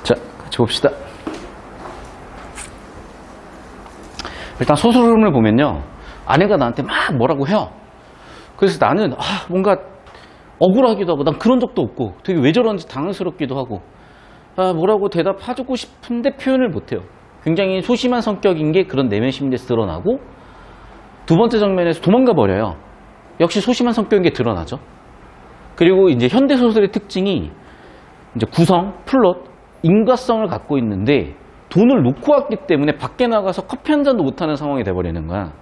자, 같이 봅시다. 일단 소설 흐름을 보면요, 아내가 나한테 막 뭐라고 해요. 그래서 나는 뭔가 억울하기도 하고, 난 그런 적도 없고 되게 왜 저런지 당황스럽기도 하고, 뭐라고 대답해주고 싶은데 표현을 못해요. 굉장히 소심한 성격인 게 그런 내면 심리에서 드러나고, 두 번째 장면에서 도망가 버려요. 역시 소심한 성격인 게 드러나죠. 그리고 이제 현대소설의 특징이 이제 구성, 플롯, 인과성을 갖고 있는데 돈을 놓고 왔기 때문에 밖에 나가서 커피 한 잔도 못하는 상황이 돼버리는 거야.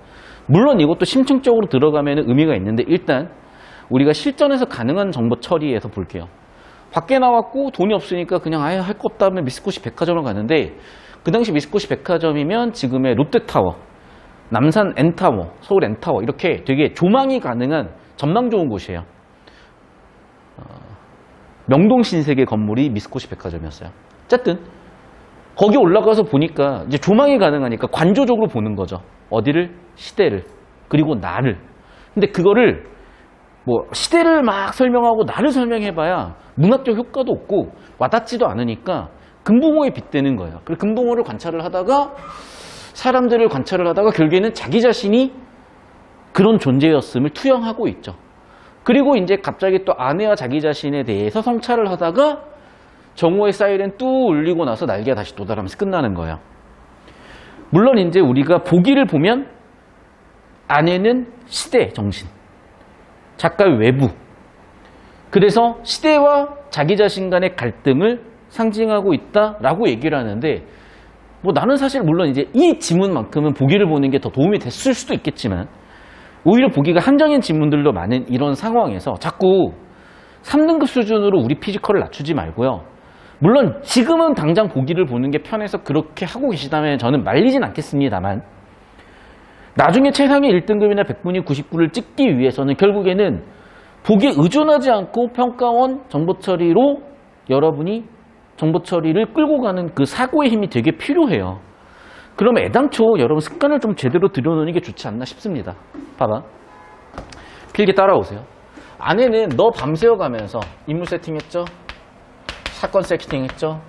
물론 이것도 심층적으로 들어가면 의미가 있는데, 일단 우리가 실전에서 가능한 정보 처리에서 볼게요. 밖에 나왔고 돈이 없으니까 그냥 아예 할 거 없다 하면 미쓰코시 백화점을 가는데, 그 당시 미쓰코시 백화점이면 지금의 롯데타워, 남산 N타워, 서울 N타워, 이렇게 되게 조망이 가능한 전망 좋은 곳이에요. 명동신세계 건물이 미쓰코시 백화점이었어요. 어쨌든 거기 올라가서 보니까 이제 조망이 가능하니까 관조적으로 보는 거죠. 어디를? 시대를. 그리고 나를. 근데 그거를 뭐 시대를 막 설명하고 나를 설명해봐야 문학적 효과도 없고 와닿지도 않으니까 금붕어에 빗대는 거예요. 그리고 금붕어를 관찰을 하다가, 사람들을 관찰을 하다가 결국에는 자기 자신이 그런 존재였음을 투영하고 있죠. 그리고 이제 갑자기 또 아내와 자기 자신에 대해서 성찰을 하다가 정오의 사이렌 뚝 울리고 나서 날개가 다시 도달하면서 끝나는 거예요. 물론 이제 우리가 보기를 보면 아내는 시대 정신, 작가의 외부, 그래서 시대와 자기 자신 간의 갈등을 상징하고 있다라고 얘기를 하는데, 뭐 나는 사실 물론 이제 이 지문만큼은 보기를 보는 게 더 도움이 됐을 수도 있겠지만, 오히려 보기가 한정인 지문들도 많은 이런 상황에서 자꾸 3등급 수준으로 우리 피지컬을 낮추지 말고요. 물론 지금은 당장 보기를 보는 게 편해서 그렇게 하고 계시다면 저는 말리진 않겠습니다만, 나중에 최상의 1등급이나 100분위 99를 찍기 위해서는 결국에는 보기에 의존하지 않고 평가원 정보처리로 여러분이 정보처리를 끌고 가는 그 사고의 힘이 되게 필요해요. 그러면 애당초 여러분 습관을 좀 제대로 들여놓는 게 좋지 않나 싶습니다. 봐봐. 필기 따라오세요. 아내는 너 밤새워 가면서 인물 세팅했죠? 사건 세팅했죠?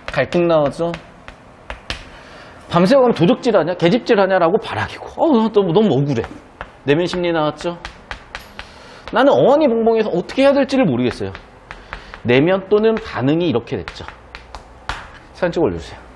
갈등 나오죠? 밤새워 가면 도적질하냐? 계집질하냐라고 바라기고, 너무 억울해. 내면 심리 나왔죠? 나는 어안이 벙벙해서 어떻게 해야 될지를 모르겠어요. 내면 또는 반응이 이렇게 됐죠. 사진 찍어 올려주세요.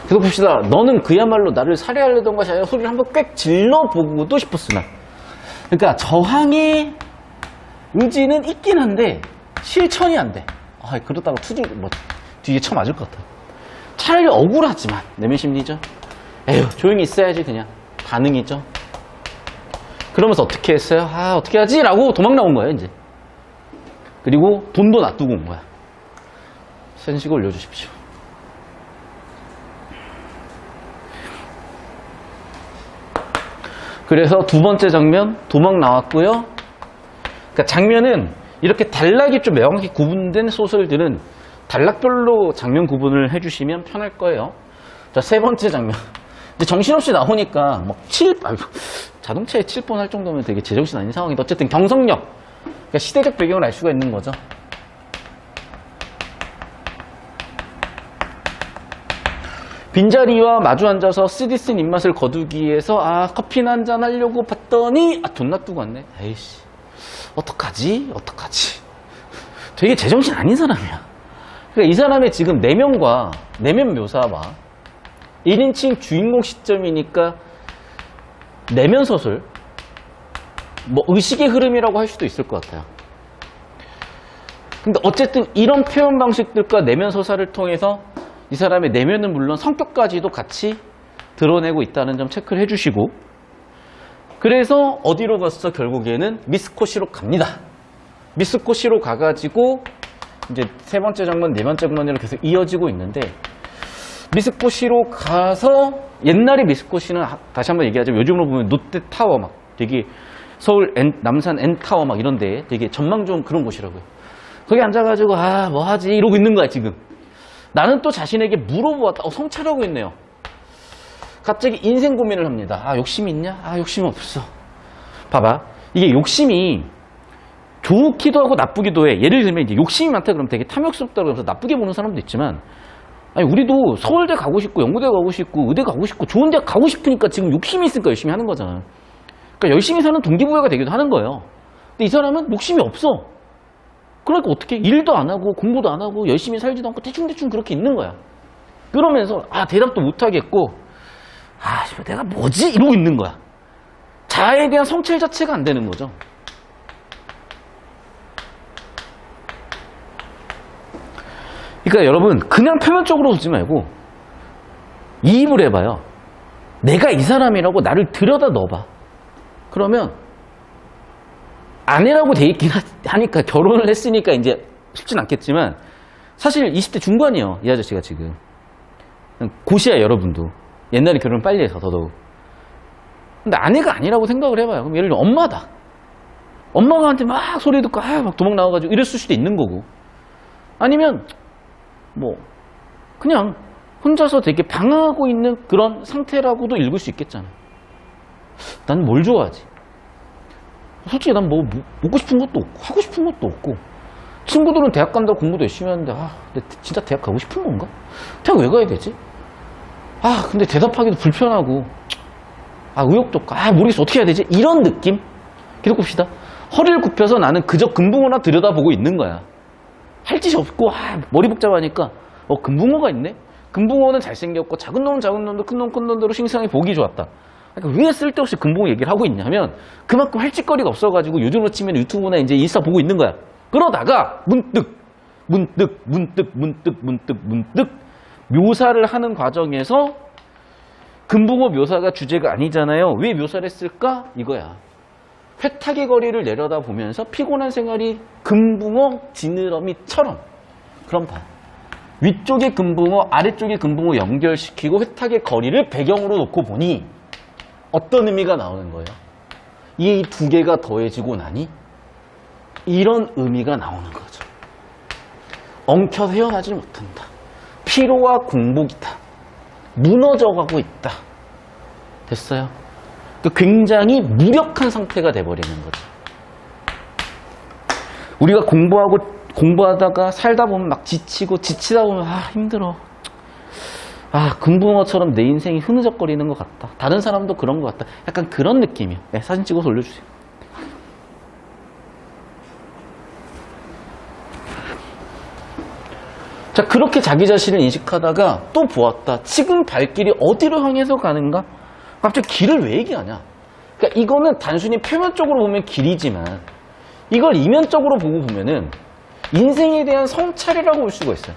계속 봅시다. 너는 그야말로 나를 살해하려던 것이 아니라 소리를 한번 꽥 질러보고도 싶었으나. 그러니까 저항의 의지는 있긴 한데 실천이 안 돼. 그러다가 뒤에 쳐맞을 것 같아. 차라리 억울하지만 내면 심리죠. 에휴, 조용히 있어야지. 그냥 반응이죠. 그러면서 어떻게 했어요? 어떻게 하지? 라고 도망 나온 거예요 이제. 그리고 돈도 놔두고 온 거야. 센식을 올려주십시오. 그래서 두 번째 장면 도망 나왔고요. 그러니까 장면은 이렇게 단락이 좀 명확히 구분된 소설들은 단락별로 장면 구분을 해주시면 편할 거예요. 자, 세 번째 장면. 이제 정신없이 나오니까 자동차에 7번 할 정도면 되게 제정신 아닌 상황인데, 어쨌든 경성역, 그러니까 시대적 배경을 알 수가 있는 거죠. 빈자리와 마주 앉아서 쓰디 쓴 입맛을 거두기 위해서 커피나 한잔 하려고 봤더니 돈 놔두고 왔네. 에이씨, 어떡하지? 되게 제정신 아닌 사람이야. 그러니까 이 사람의 지금 내면과 내면 묘사와 1인칭 주인공 시점이니까 내면 소설, 뭐 의식의 흐름이라고 할 수도 있을 것 같아요. 근데 어쨌든 이런 표현 방식들과 내면 서사를 통해서 이 사람의 내면은 물론 성격까지도 같이 드러내고 있다는 점 체크를 해주시고, 그래서 어디로 갔어? 결국에는 미쓰코시로 갑니다. 미쓰코시로 가가지고 이제 세 번째 장면, 네 번째 장면으로 계속 이어지고 있는데, 미쓰코시로 가서 옛날에 미쓰코시는 다시 한번 얘기하자면 요즘으로 보면 롯데타워 막 되게 서울 남산 N타워 막 이런데 되게 전망 좋은 그런 곳이라고요. 거기 앉아가지고 뭐 하지? 이러고 있는 거야 지금. 나는 또 자신에게 물어보았다. 성찰하고 있네요. 갑자기 인생 고민을 합니다. 아, 욕심이 있냐? 아, 욕심 없어. 봐봐. 이게 욕심이 좋기도 하고 나쁘기도 해. 예를 들면 이제 욕심이 많다 그러면 되게 탐욕스럽다 그러면서 나쁘게 보는 사람도 있지만, 아니, 우리도 서울대 가고 싶고, 연구대 가고 싶고, 의대 가고 싶고, 좋은 대 가고 싶으니까 지금 욕심이 있으니까 열심히 하는 거잖아. 그러니까 열심히 사는 동기부여가 되기도 하는 거예요. 근데 이 사람은 욕심이 없어. 그러니까 어떻게 일도 안 하고 공부도 안 하고 열심히 살지도 않고 대충대충 그렇게 있는 거야. 그러면서 대답도 못 하겠고, 내가 뭐지? 이러고 있는 거야. 자아에 대한 성찰 자체가 안 되는 거죠. 그러니까 여러분, 그냥 표면적으로 보지 말고 이입을 해봐요. 내가 이 사람이라고 나를 들여다 넣어봐. 그러면 아내라고 돼 있긴 하니까, 결혼을 했으니까 이제 쉽진 않겠지만, 사실 20대 중반이에요. 이 아저씨가 지금. 고시야, 여러분도. 옛날에 결혼을 빨리 해서 더더욱. 근데 아내가 아니라고 생각을 해봐요. 그럼 예를 들면 엄마다. 엄마가 한테 막 소리 듣고 막 도망 나와가지고 이랬을 수도 있는 거고, 아니면 그냥 혼자서 되게 방황하고 있는 그런 상태라고도 읽을 수 있겠잖아. 난 뭘 좋아하지? 솔직히 난 먹고 싶은 것도 없고 하고 싶은 것도 없고, 친구들은 대학 간다고 공부도 열심히 하는데 근데 진짜 대학 가고 싶은 건가? 대학 왜 가야 되지? 근데 대답하기도 불편하고, 의욕도 없고, 모르겠어, 어떻게 해야 되지? 이런 느낌? 계속 봅시다. 허리를 굽혀서 나는 그저 금붕어나 들여다보고 있는 거야. 할 짓이 없고 머리 복잡하니까 금붕어가 있네? 금붕어는 잘생겼고 작은 놈은 작은 놈도 큰 놈은 큰 놈대로 싱싱하게 보기 좋았다. 그러니까 왜 쓸데없이 금붕어 얘기를 하고 있냐면, 그만큼 할 짓거리가 없어가지고 요즘으로 치면 유튜브나 이제 인스타 보고 있는 거야. 그러다가 문득 묘사를 하는 과정에서, 금붕어 묘사가 주제가 아니잖아요. 왜 묘사를 했을까? 이거야. 회탁의 거리를 내려다보면서 피곤한 생활이 금붕어 지느러미처럼, 그럼 봐. 위쪽에 금붕어, 아래쪽에 금붕어 연결시키고 회탁의 거리를 배경으로 놓고 보니 어떤 의미가 나오는 거예요? 이 두 개가 더해지고 나니 이런 의미가 나오는 거죠. 엉켜서 헤어나지 못한다. 피로와 공복이다. 무너져가고 있다. 됐어요? 굉장히 무력한 상태가 돼버리는 거죠. 우리가 공부하다가 살다 보면 막 지치다 보면 힘들어. 금붕어처럼 내 인생이 흐느적거리는 것 같다. 다른 사람도 그런 것 같다. 약간 그런 느낌이에요. 네, 사진 찍어서 올려주세요. 자, 그렇게 자기 자신을 인식하다가 또 보았다. 지금 발길이 어디로 향해서 가는가? 갑자기 길을 왜 얘기하냐? 그러니까 이거는 단순히 표면적으로 보면 길이지만, 이걸 이면적으로 보고 보면은 인생에 대한 성찰이라고 볼 수가 있어요.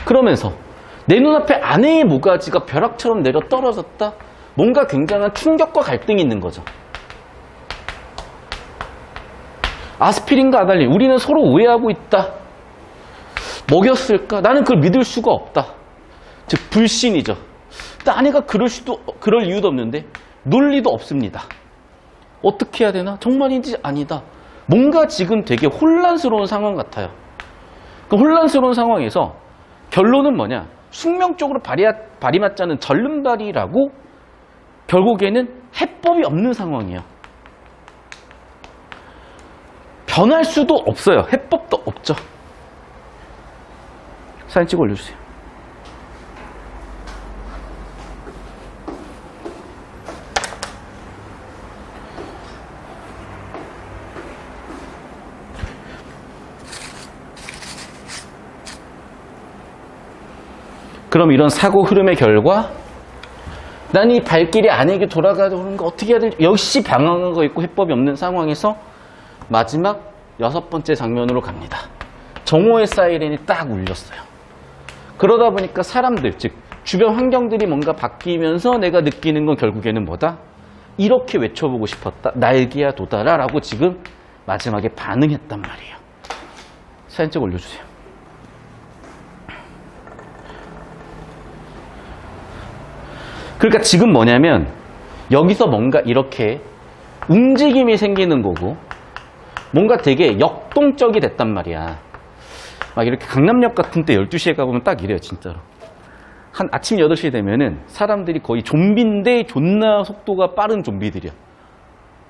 그러면서 내 눈앞에 아내의 모가지가 벼락처럼 내려 떨어졌다. 뭔가 굉장한 충격과 갈등이 있는 거죠. 아스피린과 아달린, 우리는 서로 오해하고 있다. 먹였을까? 나는 그걸 믿을 수가 없다. 즉 불신이죠. 근데 아내가 그럴 이유도 없는데 논리도 없습니다. 어떻게 해야 되나? 정말인지 아니다. 뭔가 지금 되게 혼란스러운 상황 같아요. 그 혼란스러운 상황에서 결론은 뭐냐? 숙명적으로 발이 맞지 않는 절름발이라고, 결국에는 해법이 없는 상황이에요. 변할 수도 없어요. 해법도 없죠. 사진 찍어 올려주세요. 그럼 이런 사고 흐름의 결과, 난 이 발길이 아내에게 돌아가는 거 어떻게 해야 될지 역시 방황하고 있고 해법이 없는 상황에서 마지막 6번째 장면으로 갑니다. 정오의 사이렌이 딱 울렸어요. 그러다 보니까 사람들, 즉 주변 환경들이 뭔가 바뀌면서 내가 느끼는 건 결국에는 뭐다? 이렇게 외쳐보고 싶었다. 날개야 돋아라 라고 지금 마지막에 반응했단 말이에요. 사진 찍어 올려주세요. 그러니까 지금 뭐냐면, 여기서 뭔가 이렇게 움직임이 생기는 거고, 뭔가 되게 역동적이 됐단 말이야. 막 이렇게 강남역 같은 때 12시에 가보면 딱 이래요, 진짜로. 한 아침 8시 되면은 사람들이 거의 좀비인데 존나 속도가 빠른 좀비들이야.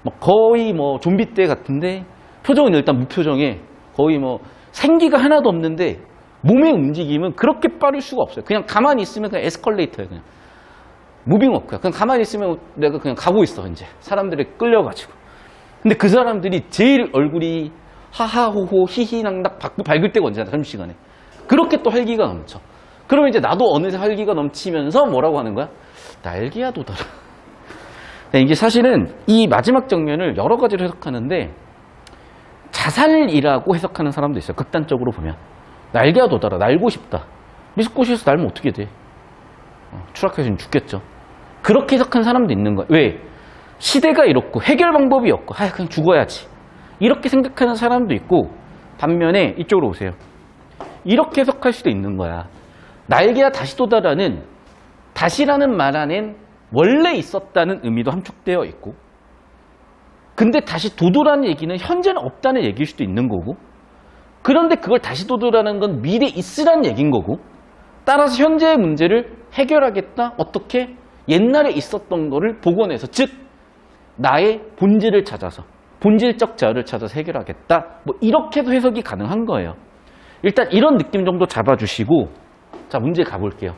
막 거의 뭐 좀비 때 같은데 표정은 일단 무표정에 거의 뭐 생기가 하나도 없는데 몸의 움직임은 그렇게 빠를 수가 없어요. 그냥 가만히 있으면 그냥 에스컬레이터예요. 그냥 무빙워크야. 그냥 가만히 있으면 내가 그냥 가고 있어. 이제 사람들에 끌려가지고. 근데 그 사람들이 제일 얼굴이 하하호호 히히낭낙 밝을 때가 언제나 점심시간에. 그렇게 또 활기가 넘쳐. 그러면 이제 나도 어느새 활기가 넘치면서 뭐라고 하는 거야? 날개야 돋아라. 이게 사실은 이 마지막 장면을 여러 가지로 해석하는데 자살이라고 해석하는 사람도 있어요. 극단적으로 보면. 날개가 돋아라. 날고 싶다. 미스코시에서 날면 어떻게 돼? 추락해서 죽겠죠. 그렇게 해석하는 사람도 있는 거야. 왜? 시대가 이렇고 해결 방법이 없고 그냥 죽어야지. 이렇게 생각하는 사람도 있고 반면에 이쪽으로 오세요. 이렇게 해석할 수도 있는 거야. 날개가 다시 돋아라는 다시라는 말 안엔 원래 있었다는 의미도 함축되어 있고 근데 다시 돋으라는 얘기는 현재는 없다는 얘기일 수도 있는 거고 그런데 그걸 다시 돋으라는 건 미래에 있으라는 얘기인 거고 따라서 현재의 문제를 해결하겠다. 어떻게? 옛날에 있었던 거를 복원해서 즉 나의 본질을 찾아서 본질적 자아를 찾아서 해결하겠다. 뭐 이렇게도 해석이 가능한 거예요. 일단 이런 느낌 정도 잡아주시고 자 문제 가볼게요.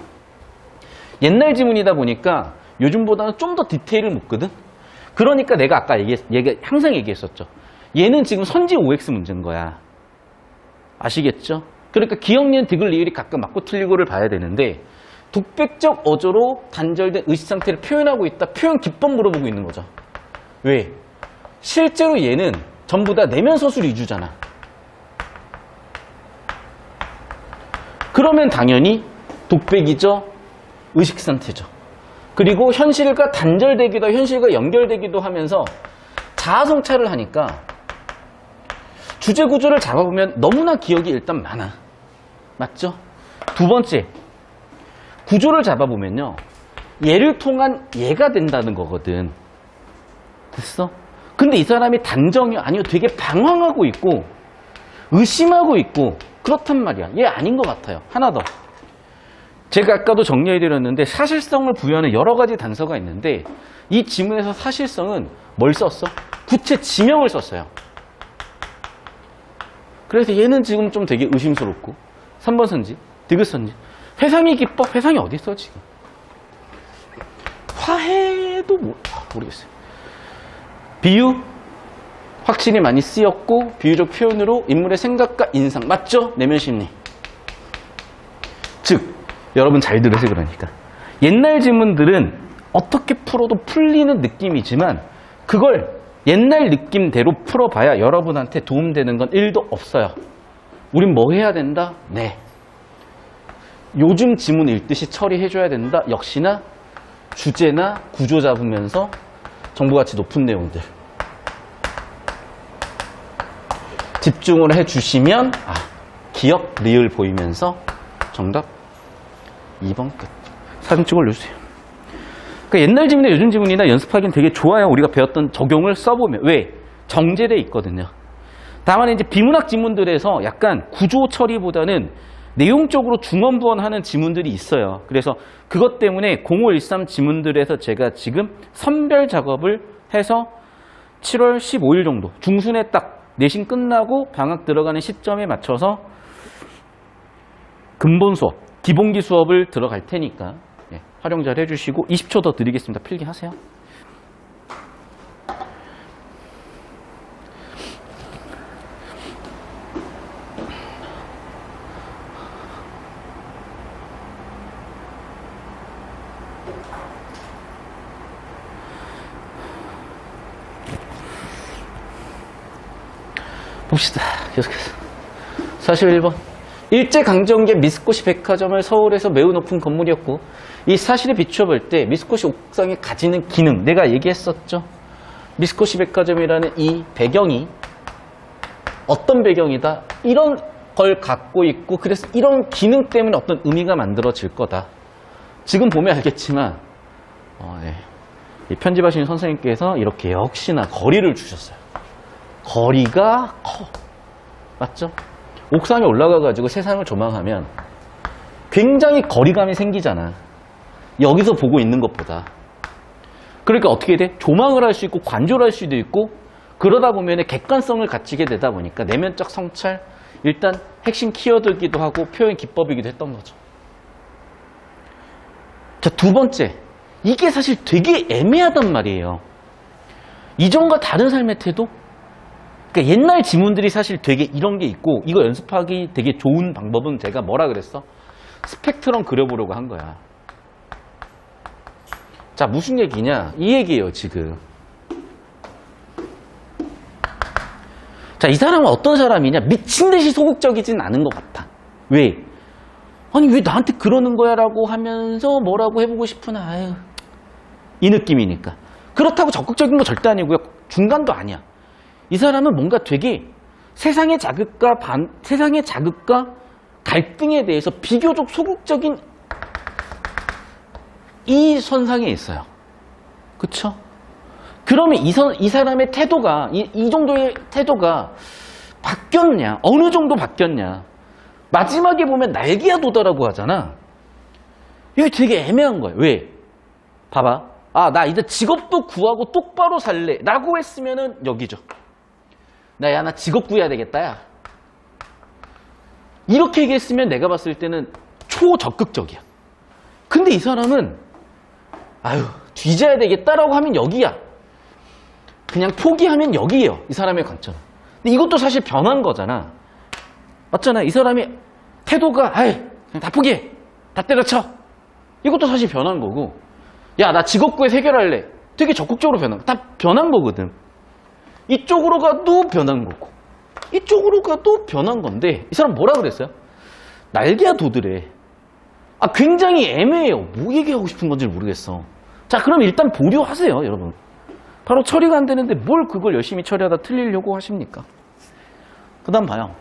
옛날 지문이다 보니까 요즘보다는 좀 더 디테일을 묻거든. 그러니까 내가 아까 항상 얘기했었죠. 얘는 지금 선지 OX 문제인 거야. 아시겠죠? 그러니까 기억니은 득을 리을이 가끔 맞고 틀리고를 봐야 되는데 독백적 어조로 단절된 의식 상태를 표현하고 있다. 표현 기법 물어보고 있는 거죠. 왜? 실제로 얘는 전부 다 내면 서술 위주잖아. 그러면 당연히 독백이죠. 의식 상태죠. 그리고 현실과 단절되기도 현실과 연결되기도 하면서 자아성찰을 하니까 주제 구조를 잡아보면 너무나 기억이 일단 많아. 맞죠? 두 번째, 구조를 잡아보면요. 얘를 통한 얘가 된다는 거거든. 됐어? 근데 이 사람이 단정이 아니요. 되게 방황하고 있고 의심하고 있고 그렇단 말이야. 얘 아닌 것 같아요. 하나 더. 제가 아까도 정리해드렸는데 사실성을 부여하는 여러 가지 단서가 있는데 이 지문에서 사실성은 뭘 썼어? 구체 지명을 썼어요. 그래서 얘는 지금 좀 되게 의심스럽고 3번 선지, 디귿 선지 회상의 기법, 회상이 어디 있어 지금? 화해도 모르겠어요. 비유, 확실히 많이 쓰였고 비유적 표현으로 인물의 생각과 인상 맞죠? 내면 심리. 즉 여러분 잘 들으세요. 그러니까 옛날 지문들은 어떻게 풀어도 풀리는 느낌이지만 그걸 옛날 느낌대로 풀어봐야 여러분한테 도움되는 건 1도 없어요. 우린 뭐 해야 된다? 네. 요즘 지문 읽듯이 처리해줘야 된다. 역시나 주제나 구조 잡으면서 정보가치 높은 내용들 집중을 해주시면 기억, 리을 보이면서 정답 2번 끝. 사진 찍어 올려주세요. 그러니까 옛날 지문이나 요즘 지문이나 연습하기는 되게 좋아요. 우리가 배웠던 적용을 써보면. 왜? 정제돼 있거든요. 다만 이제 비문학 지문들에서 약간 구조 처리보다는 내용적으로 중언부언하는 지문들이 있어요. 그래서 그것 때문에 0513 지문들에서 제가 지금 선별 작업을 해서 7월 15일 정도 중순에 딱 내신 끝나고 방학 들어가는 시점에 맞춰서 근본 수업, 기본기 수업을 들어갈 테니까 활용 잘 해주시고 20초 더 드리겠습니다. 필기하세요. 봅시다. 계속해서 41번 일제강점기에 미쓰코시 백화점을 서울에서 매우 높은 건물이었고 이 사실에 비추어 볼 때 미쓰코시 옥상이 가지는 기능 내가 얘기했었죠. 미쓰코시 백화점이라는 이 배경이 어떤 배경이다 이런 걸 갖고 있고 그래서 이런 기능 때문에 어떤 의미가 만들어질 거다. 지금 보면 알겠지만 이 편집하시는 선생님께서 이렇게 역시나 거리를 주셨어요. 거리가 커. 맞죠? 옥상에 올라가가지고 세상을 조망하면 굉장히 거리감이 생기잖아. 여기서 보고 있는 것보다. 그러니까 어떻게 돼? 조망을 할 수 있고 관조를 할 수도 있고 그러다 보면 객관성을 갖추게 되다 보니까 내면적 성찰, 일단 핵심 키워드이기도 하고 표현 기법이기도 했던 거죠. 자, 두 번째. 이게 사실 되게 애매하단 말이에요. 이전과 다른 삶의 태도? 그러니까 옛날 지문들이 사실 되게 이런 게 있고 이거 연습하기 되게 좋은 방법은 제가 뭐라 그랬어? 스펙트럼 그려보려고 한 거야. 자, 무슨 얘기냐? 이 얘기예요, 지금. 자, 이 사람은 어떤 사람이냐? 미친 듯이 소극적이진 않은 것 같아. 왜? 아니, 왜 나한테 그러는 거야? 라고 하면서 뭐라고 해보고 싶으나, 아유. 이 느낌이니까. 그렇다고 적극적인 거 절대 아니고요. 중간도 아니야. 이 사람은 뭔가 되게 세상의 자극과 갈등에 대해서 비교적 소극적인 이 선상에 있어요. 그쵸? 그러면 이 사람의 태도가, 이 정도의 태도가 바뀌었냐? 어느 정도 바뀌었냐? 마지막에 보면 날개야 도다라고 하잖아. 이게 되게 애매한 거예요. 왜? 봐봐. 아, 나 이제 직업도 구하고 똑바로 살래. 라고 했으면은 여기죠. 나 직업 구해야 되겠다, 야. 이렇게 얘기했으면 내가 봤을 때는 초적극적이야. 근데 이 사람은, 아유, 뒤져야 되겠다라고 하면 여기야. 그냥 포기하면 여기예요. 이 사람의 관점. 근데 이것도 사실 변한 거잖아. 맞잖아. 이 사람의 태도가, 아이, 그냥 다 포기해. 다 때려쳐. 이것도 사실 변한 거고. 야, 나 직업구에 해결할래. 되게 적극적으로 변한 거. 다 변한 거거든. 이쪽으로 가도 변한 거고. 이쪽으로 가도 변한 건데, 이 사람 뭐라 그랬어요? 날개야 도드래. 아, 굉장히 애매해요. 뭐 얘기하고 싶은 건지 모르겠어. 자, 그럼 일단 보류하세요, 여러분. 바로 처리가 안 되는데 뭘 그걸 열심히 처리하다 틀리려고 하십니까? 그 다음 봐요.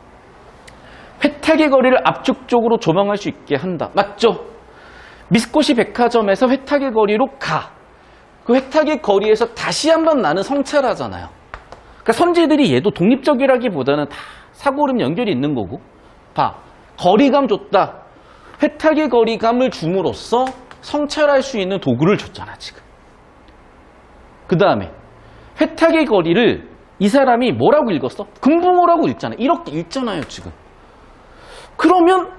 회탁의 거리를 압축적으로 조망할 수 있게 한다. 맞죠? 미스코시 백화점에서 회탁의 거리로 가. 그 회탁의 거리에서 다시 한번 나는 성찰하잖아요. 그러니까 선지들이 얘도 독립적이라기보다는 다 사고름 연결이 있는 거고. 봐. 거리감 줬다. 회탁의 거리감을 줌으로써 성찰할 수 있는 도구를 줬잖아, 지금. 그 다음에 회탁의 거리를 이 사람이 뭐라고 읽었어? 금붕어라고 읽잖아요. 이렇게 읽잖아요, 지금. 그러면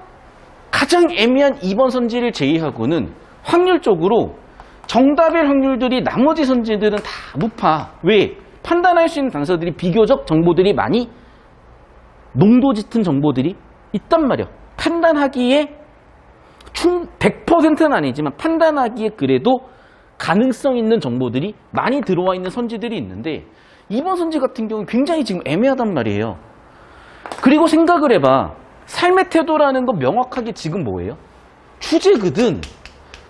가장 애매한 2번 선지를 제외하고는 확률적으로 정답일 확률들이 나머지 선지들은 다 높아. 왜? 판단할 수 있는 단서들이 비교적 정보들이 많이 농도 짙은 정보들이 있단 말이야. 판단하기에 100%는 아니지만 판단하기에 그래도 가능성 있는 정보들이 많이 들어와 있는 선지들이 있는데 2번 선지 같은 경우는 굉장히 지금 애매하단 말이에요. 그리고 생각을 해봐. 삶의 태도라는 건 명확하게 지금 뭐예요? 주제거든.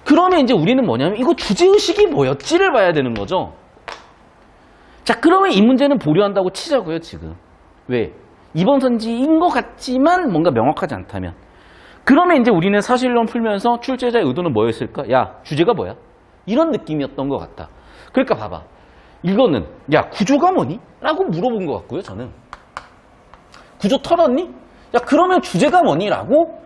그러면 이제 우리는 뭐냐면 이거 주제의식이 뭐였지를 봐야 되는 거죠. 자, 그러면 이 문제는 보류한다고 치자고요, 지금. 왜? 2번 선지인 것 같지만 뭔가 명확하지 않다면. 그러면 이제 우리는 사실론 풀면서 출제자의 의도는 뭐였을까? 야, 주제가 뭐야? 이런 느낌이었던 것 같다. 그러니까 봐봐. 이거는 야, 구조가 뭐니? 라고 물어본 것 같고요, 저는. 구조 털었니? 야, 그러면 주제가 뭐니? 라고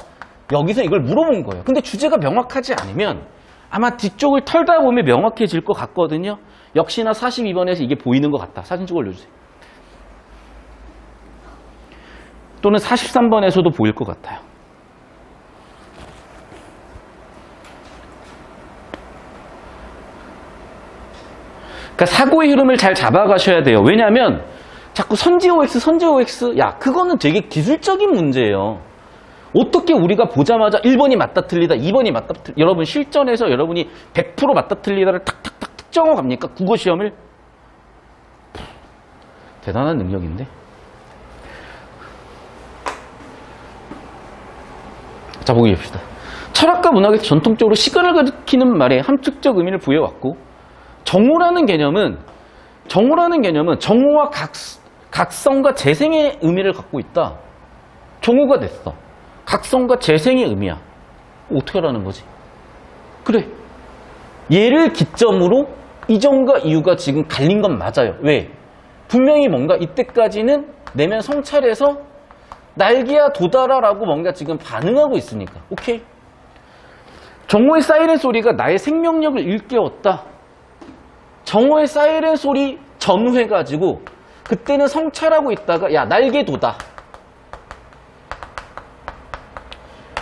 여기서 이걸 물어본 거예요. 근데 주제가 명확하지 않으면 아마 뒤쪽을 털다 보면 명확해질 것 같거든요. 역시나 42번에서 이게 보이는 것 같다. 사진 찍어 올려주세요. 또는 43번에서도 보일 것 같아요. 그러니까 사고의 흐름을 잘 잡아가셔야 돼요. 왜냐하면 자꾸 선지 OX, 야, 그거는 되게 기술적인 문제예요. 어떻게 우리가 보자마자 1번이 맞다 틀리다, 2번이 맞다 틀리다, 여러분 실전에서 여러분이 100% 맞다 틀리다를 탁탁탁 특정하고 갑니까? 국어시험을? 대단한 능력인데. 자, 보기 봅시다. 철학과 문학에서 전통적으로 시간을 가리키는 말에 함축적 의미를 부여왔고, 정오라는 개념은 정오와 각성과 재생의 의미를 갖고 있다. 정오가 됐어. 각성과 재생의 의미야. 어떻게 하라는 거지? 그래. 얘를 기점으로 이전과 이후가 지금 갈린 건 맞아요. 왜? 분명히 뭔가 이때까지는 내면 성찰해서 날개야 돋아라라고 뭔가 지금 반응하고 있으니까. 오케이. 정오의 사이렌 소리가 나의 생명력을 일깨웠다. 정오의 사이렌 소리 전후해가지고 그때는 성찰하고 있다가 야 날개 돋아.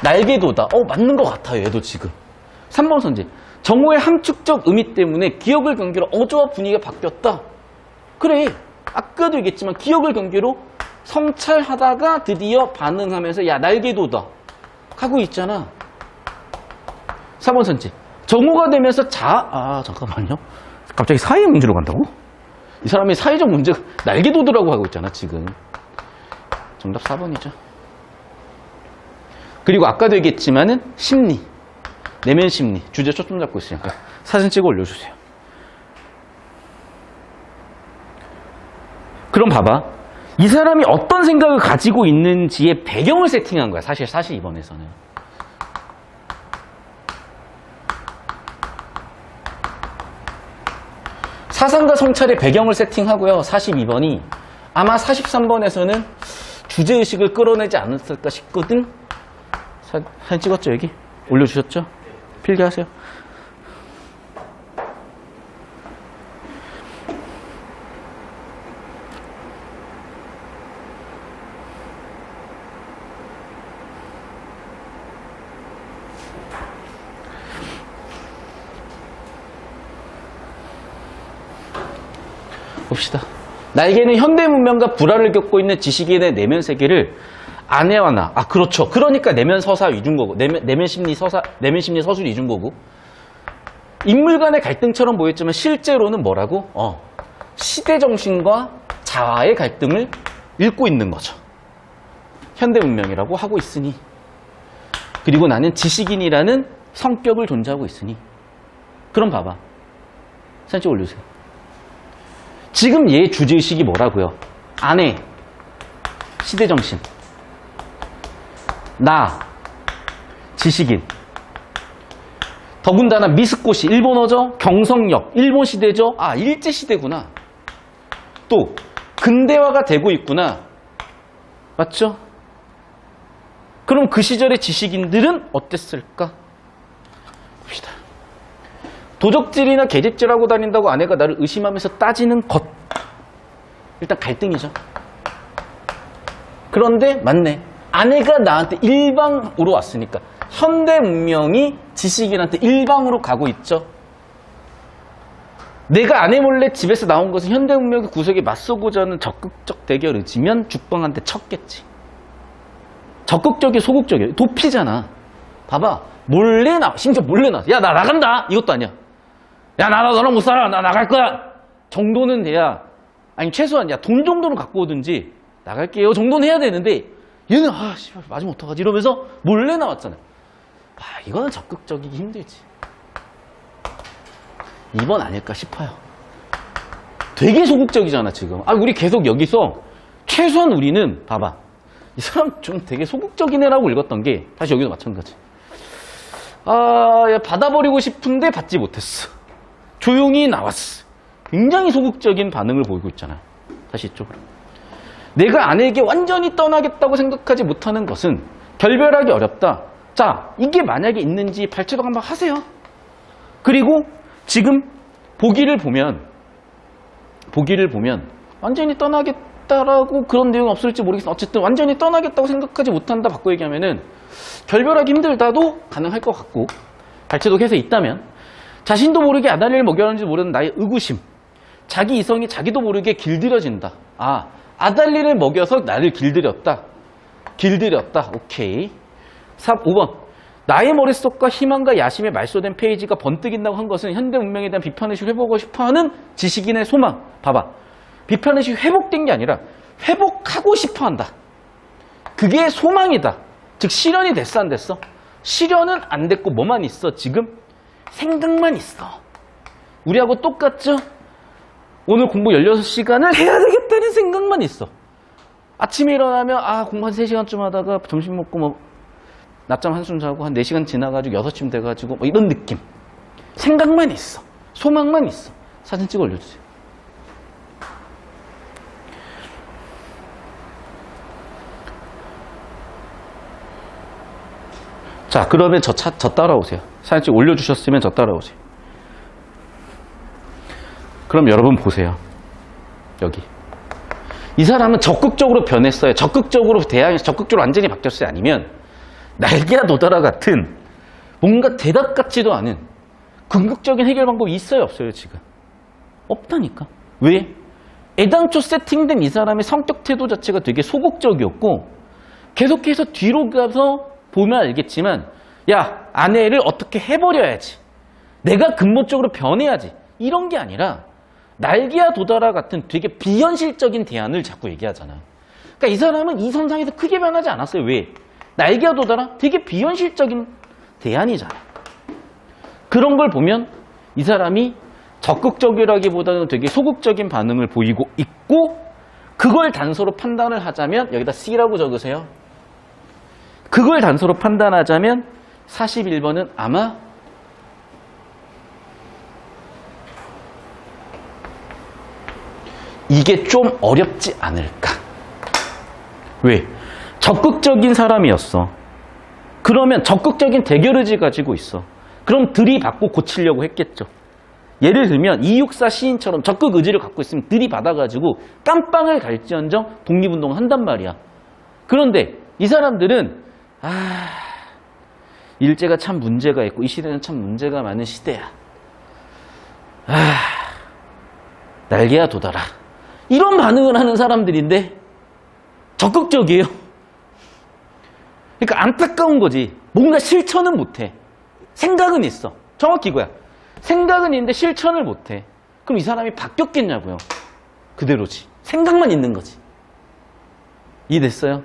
날개 돋아. 맞는 것 같아요. 얘도 지금. 3번 선지. 정오의 함축적 의미 때문에 기억을 경계로 어조와 분위기가 바뀌었다. 그래. 아까도 얘기했지만 기억을 경계로 성찰하다가 드디어 반응하면서 야 날개 돋아. 하고 있잖아. 4번 선지. 정오가 되면서 잠깐만요. 갑자기 사회 문제로 간다고? 이 사람이 사회적 문제가 날개 돋으라고 하고 있잖아 지금. 정답 4번이죠. 그리고 아까도 얘기했지만은 심리, 내면 심리, 주제 초점 잡고 있으니까 사진 찍어 올려주세요. 그럼 봐봐. 이 사람이 어떤 생각을 가지고 있는지의 배경을 세팅한 거야. 사실 42번에서는. 사상과 성찰의 배경을 세팅하고요. 42번이 아마 43번에서는 주제의식을 끌어내지 않았을까 싶거든. 사진 찍었죠 여기? 올려주셨죠? 필기하세요. 봅시다. 나에게는 현대 문명과 불화를 겪고 있는 지식인의 내면 세계를 아내와 나. 그렇죠. 그러니까 내면 서사 위준 거고. 내면 심리 서술 위준 거고. 인물 간의 갈등처럼 보였지만 실제로는 뭐라고? 시대 정신과 자아의 갈등을 읽고 있는 거죠. 현대 문명이라고 하고 있으니. 그리고 나는 지식인이라는 성격을 존재하고 있으니. 그럼 봐봐. 사진 찍어 올려주세요. 지금 얘 주제의식이 뭐라고요? 아내, 시대정신, 나, 지식인. 더군다나 미스코시, 일본어죠? 경성역, 일본 시대죠? 일제시대구나. 또 근대화가 되고 있구나. 맞죠? 그럼 그 시절의 지식인들은 어땠을까? 봅시다. 도적질이나 계집질하고 다닌다고 아내가 나를 의심하면서 따지는 것. 일단 갈등이죠. 그런데 맞네. 아내가 나한테 일방으로 왔으니까 현대 문명이 지식인한테 일방으로 가고 있죠. 내가 아내 몰래 집에서 나온 것은 현대 문명의 구석에 맞서고자 하는 적극적 대결 의지면 죽방한테 쳤겠지. 적극적이 소극적이에요. 도피잖아. 봐봐. 몰래 나, 심지어 몰래 나. 야, 나 나간다. 이것도 아니야. 야, 나 너랑 못 살아. 나 나갈 거야. 정도는 돼야, 아니, 최소한, 야, 돈 정도는 갖고 오든지, 나갈게요. 정도는 해야 되는데, 얘는, 씨발, 맞으면 어떡하지? 이러면서 몰래 나왔잖아. 이거는 적극적이기 힘들지. 2번 아닐까 싶어요. 되게 소극적이잖아, 지금. 우리 계속 여기서, 최소한 우리는, 봐봐. 이 사람 좀 되게 소극적이네라고 읽었던 게, 다시 여기도 마찬가지. 야, 받아버리고 싶은데 받지 못했어. 조용히 나왔어. 굉장히 소극적인 반응을 보이고 있잖아요. 다시 이쪽으로. 내가 아내에게 완전히 떠나겠다고 생각하지 못하는 것은 결별하기 어렵다. 자, 이게 만약에 있는지 발췌도 한번 하세요. 그리고 지금 보기를 보면 완전히 떠나겠다라고 그런 내용이 없을지 모르겠어. 어쨌든 완전히 떠나겠다고 생각하지 못한다 바꿔 얘기하면은 결별하기 힘들다도 가능할 것 같고, 발췌도 해서 있다면 자신도 모르게 아달리를 먹여하는지 모르는 나의 의구심, 자기 이성이 자기도 모르게 길들여진다. 아달리를 먹여서 나를 길들였다. 오케이. 5번. 나의 머릿속과 희망과 야심에 말소된 페이지가 번뜩인다고 한 것은 현대 문명에 대한 비판의식 회복하고 싶어하는 지식인의 소망. 봐봐. 비판의식 회복된 게 아니라 회복하고 싶어한다. 그게 소망이다. 즉 실현이 됐어 안 됐어? 실현은 안 됐고 뭐만 있어 지금? 생각만 있어. 우리하고 똑같죠? 오늘 공부 16시간을 해야 되겠다는 생각만 있어. 아침에 일어나면 공부 한 3시간쯤 하다가 점심 먹고 낮잠 한숨 자고 한 4시간 지나가지고 6시쯤 돼가지고 이런 느낌. 생각만 있어. 소망만 있어. 사진 찍어 올려주세요. 자, 그러면 저 따라오세요. 사진 찍 올려주셨으면 저 따라오세요. 그럼 여러분 보세요. 여기. 이 사람은 적극적으로 변했어요. 적극적으로 적극적으로 완전히 바뀌었어요. 아니면 날개와 도다라 같은 뭔가 대답 같지도 않은 궁극적인 해결 방법이 있어요? 없어요? 지금? 없다니까. 왜? 애당초 세팅된 이 사람의 성격 태도 자체가 되게 소극적이었고 계속해서 뒤로 가서 보면 알겠지만 야, 아내를 어떻게 해버려야지. 내가 근본적으로 변해야지. 이런 게 아니라 날개와 도다라 같은 되게 비현실적인 대안을 자꾸 얘기하잖아. 그러니까 이 사람은 이 선상에서 크게 변하지 않았어요. 왜? 날개와 도다라 되게 비현실적인 대안이잖아. 그런 걸 보면 이 사람이 적극적이라기보다는 되게 소극적인 반응을 보이고 있고 그걸 단서로 판단을 하자면 여기다 C라고 적으세요. 그걸 단서로 판단하자면 41번은 아마 이게 좀 어렵지 않을까. 왜? 적극적인 사람이었어. 그러면 적극적인 대결의지 가지고 있어. 그럼 들이받고 고치려고 했겠죠. 예를 들면 264 시인처럼 적극 의지를 갖고 있으면 들이받아가지고 깜빵을 갈지언정 독립운동을 한단 말이야. 그런데 이 사람들은 일제가 참 문제가 있고 이 시대는 참 문제가 많은 시대야. 날개야 도다라. 이런 반응을 하는 사람들인데 적극적이에요. 그러니까 안타까운 거지. 뭔가 실천은 못해. 생각은 있어. 정확히 이거야. 생각은 있는데 실천을 못해. 그럼 이 사람이 바뀌었겠냐고요. 그대로지. 생각만 있는 거지. 이해됐어요?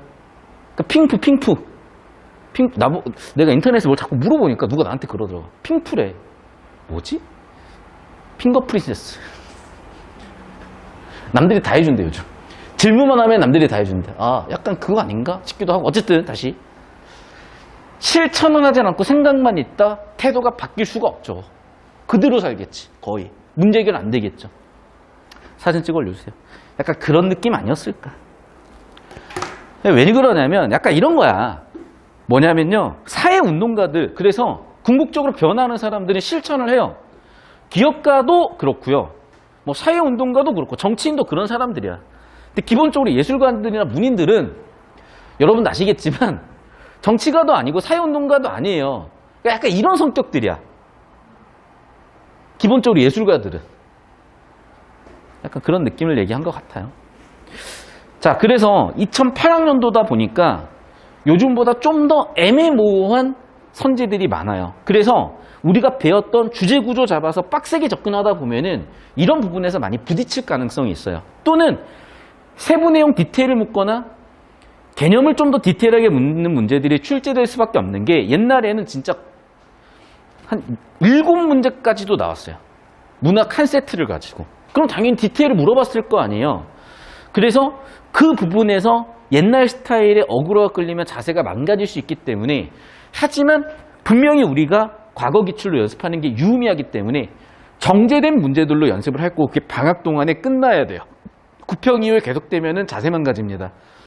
그러니까 핑프. 내가 인터넷에 뭘 자꾸 물어보니까 누가 나한테 그러더라고. 핑프래. 뭐지? 핑거 프린세스. 남들이 다 해준대 요즘. 질문만 하면 남들이 다 해준대. 약간 그거 아닌가 싶기도 하고. 어쨌든 다시 실천은 하지 않고 생각만 있다. 태도가 바뀔 수가 없죠. 그대로 살겠지. 거의. 문제 해결 안 되겠죠. 사진 찍어 올려주세요. 약간 그런 느낌 아니었을까. 왜 그러냐면 약간 이런 거야. 뭐냐면요. 사회운동가들, 그래서 궁극적으로 변하는 사람들은 실천을 해요. 기업가도 그렇고요. 뭐 사회운동가도 그렇고 정치인도 그런 사람들이야. 근데 기본적으로 예술가들이나 문인들은 여러분 아시겠지만 정치가도 아니고 사회운동가도 아니에요. 그러니까 약간 이런 성격들이야. 기본적으로 예술가들은. 약간 그런 느낌을 얘기한 것 같아요. 자, 그래서 2008학년도다 보니까 요즘보다 좀 더 애매모호한 선지들이 많아요. 그래서 우리가 배웠던 주제 구조 잡아서 빡세게 접근하다 보면은 이런 부분에서 많이 부딪힐 가능성이 있어요. 또는 세부 내용 디테일을 묻거나 개념을 좀 더 디테일하게 묻는 문제들이 출제될 수밖에 없는 게 옛날에는 진짜 한 7문제까지도 나왔어요. 문학 한 세트를 가지고. 그럼 당연히 디테일을 물어봤을 거 아니에요. 그래서 그 부분에서 옛날 스타일의 어그로가 끌리면 자세가 망가질 수 있기 때문에 하지만 분명히 우리가 과거 기출로 연습하는 게 유의미하기 때문에 정제된 문제들로 연습을 할 거고 그게 방학 동안에 끝나야 돼요. 구평 이후에 계속되면 자세 망가집니다.